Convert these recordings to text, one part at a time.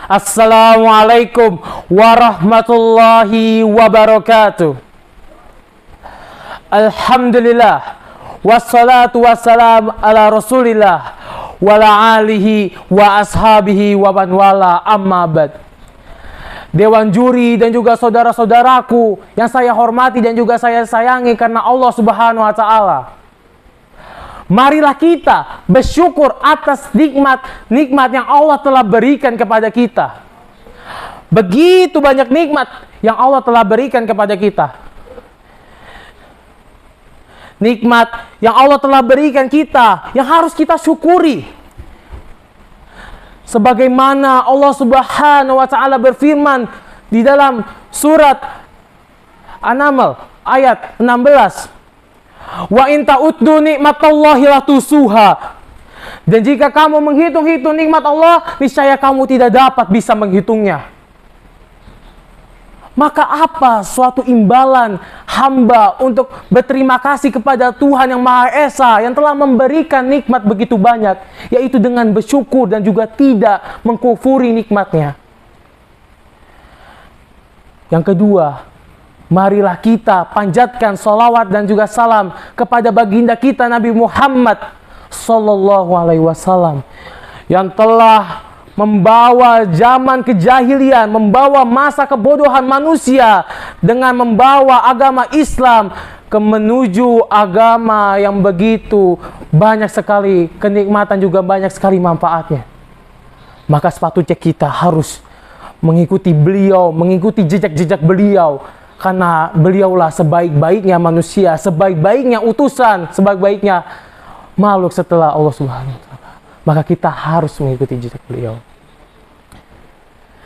Assalamualaikum warahmatullahi wabarakatuh. Alhamdulillah, wassalatu wassalam ala rasulillah wala alihi wa ashabihi wa man wala, amma ba'd. Dewan juri dan juga saudara-saudaraku yang saya hormati dan juga saya sayangi karena Allah Subhanahu wa taala. Marilah kita bersyukur atas nikmat yang Allah telah berikan kepada kita. Begitu banyak nikmat yang Allah telah berikan kepada kita. Nikmat yang Allah telah berikan kita, yang harus kita syukuri. Sebagaimana Allah Subhanahu wa taala berfirman di dalam surat An-Naml ayat 16. Wa in ta'uddu nikmatallahi la tusuha. Dan jika kamu menghitung-hitung nikmat Allah, niscaya kamu tidak dapat bisa menghitungnya. Maka apa suatu imbalan hamba untuk berterima kasih kepada Tuhan yang Maha Esa yang telah memberikan nikmat begitu banyak, yaitu dengan bersyukur dan juga tidak mengkufuri nikmatnya. Yang kedua, marilah kita panjatkan salawat dan juga salam kepada baginda kita Nabi Muhammad sallallahu alaihi wasallam yang telah membawa zaman kejahilian, membawa masa kebodohan manusia dengan membawa agama Islam ke menuju agama yang begitu banyak sekali kenikmatan juga banyak sekali manfaatnya. Maka sepatutnya kita harus mengikuti beliau, mengikuti jejak-jejak beliau. Karena beliaulah sebaik-baiknya manusia, sebaik-baiknya utusan, sebaik-baiknya makhluk setelah Allah Subhanahu wa taala. Maka kita harus mengikuti jejak beliau.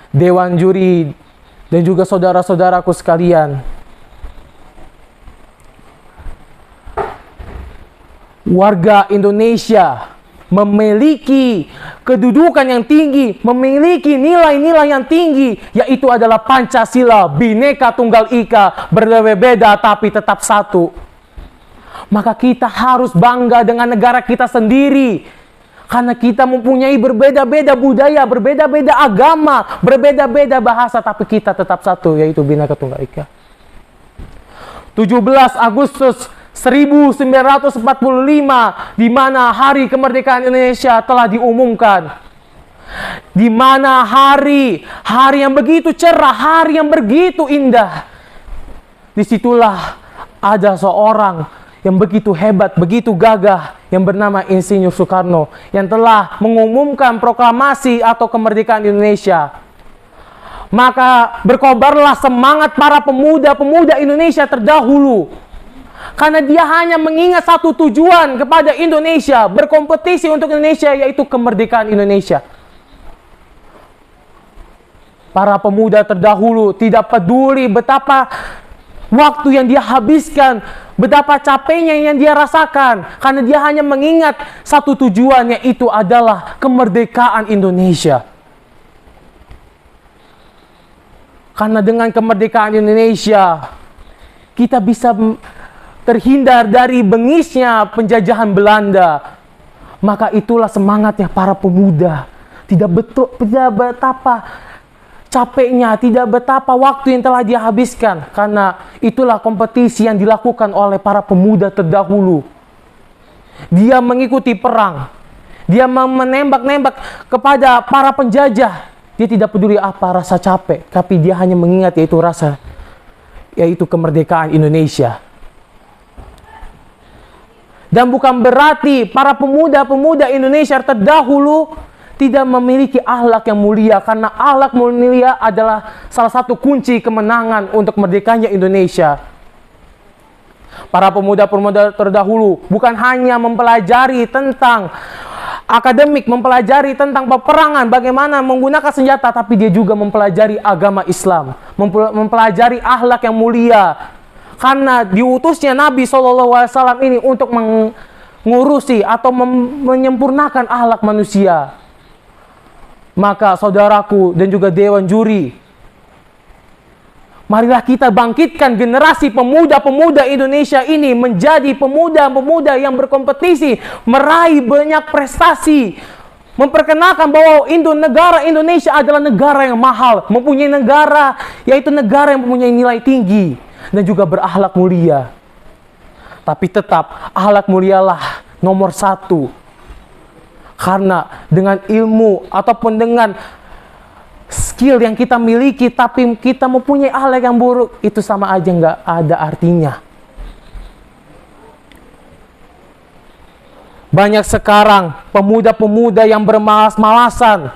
Dewan juri dan juga saudara-saudaraku sekalian, warga Indonesia memiliki kedudukan yang tinggi, memiliki nilai-nilai yang tinggi, yaitu adalah Pancasila, Bhinneka Tunggal Ika, berbeda-beda tapi tetap satu. Maka kita harus bangga dengan negara kita sendiri, karena kita mempunyai berbeda-beda budaya, berbeda-beda agama, berbeda-beda bahasa, tapi kita tetap satu, yaitu Bhinneka Tunggal Ika. 17 Agustus 1945, di mana hari kemerdekaan Indonesia telah diumumkan. Di mana hari yang begitu cerah, hari yang begitu indah. Disitulah ada seorang yang begitu hebat, begitu gagah, yang bernama Insinyur Soekarno, yang telah mengumumkan proklamasi atau kemerdekaan Indonesia. Maka berkobarlah semangat para pemuda-pemuda Indonesia terdahulu. Karena dia hanya mengingat satu tujuan kepada Indonesia, berkompetisi untuk Indonesia, yaitu kemerdekaan Indonesia. Para pemuda terdahulu tidak peduli betapa waktu yang dia habiskan, betapa capeknya yang dia rasakan, karena dia hanya mengingat satu tujuan, yaitu adalah kemerdekaan Indonesia. Karena dengan kemerdekaan Indonesia, kita bisa terhindar dari bengisnya penjajahan Belanda. Maka itulah semangatnya para pemuda. Tidak betapa capeknya, tidak betapa waktu yang telah dia habiskan, karena itulah kompetisi yang dilakukan oleh para pemuda terdahulu. Dia mengikuti perang, dia menembak-nembak kepada para penjajah. Dia tidak peduli apa rasa capek, tapi dia hanya mengingat yaitu kemerdekaan Indonesia. Dan bukan berarti para pemuda-pemuda Indonesia terdahulu tidak memiliki akhlak yang mulia, karena akhlak mulia adalah salah satu kunci kemenangan untuk merdekanya Indonesia. Para pemuda-pemuda terdahulu bukan hanya mempelajari tentang akademik, mempelajari tentang peperangan, bagaimana menggunakan senjata, tapi dia juga mempelajari agama Islam, mempelajari akhlak yang mulia. Karena diutusnya Nabi SAW ini untuk mengurusi atau menyempurnakan akhlak manusia. Maka saudaraku dan juga dewan juri, marilah kita bangkitkan generasi pemuda-pemuda Indonesia ini menjadi pemuda-pemuda yang berkompetisi, meraih banyak prestasi, memperkenalkan bahwa negara Indonesia adalah negara yang mahal, mempunyai negara, yaitu negara yang mempunyai nilai tinggi dan juga berakhlak mulia. Tapi tetap akhlak mulialah nomor satu. Karena dengan ilmu ataupun dengan skill yang kita miliki, tapi kita mempunyai akhlak yang buruk, itu sama aja nggak ada artinya. Banyak sekarang pemuda-pemuda yang bermalas-malasan,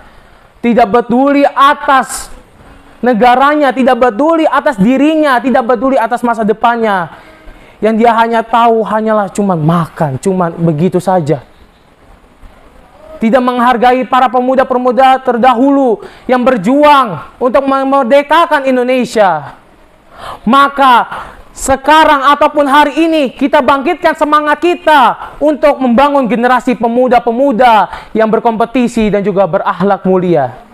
tidak peduli atas negaranya, tidak peduli atas dirinya, tidak peduli atas masa depannya. Yang dia hanya tahu hanyalah cuman makan, cuman begitu saja. Tidak menghargai para pemuda-pemuda terdahulu yang berjuang untuk memerdekakan Indonesia. Maka sekarang ataupun hari ini kita bangkitkan semangat kita untuk membangun generasi pemuda-pemuda yang berkompetisi dan juga berakhlak mulia.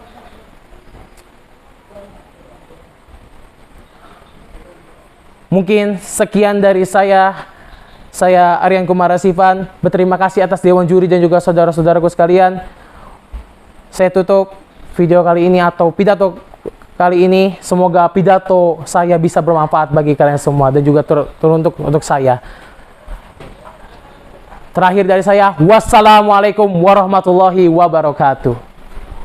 Mungkin sekian dari saya. Saya Aryan Kumarasivan, berterima kasih atas Dewan Juri dan juga saudara-saudaraku sekalian. Saya tutup video kali ini atau pidato kali ini. Semoga pidato saya bisa bermanfaat bagi kalian semua dan juga teruntuk untuk saya. Terakhir dari saya, wassalamualaikum warahmatullahi wabarakatuh.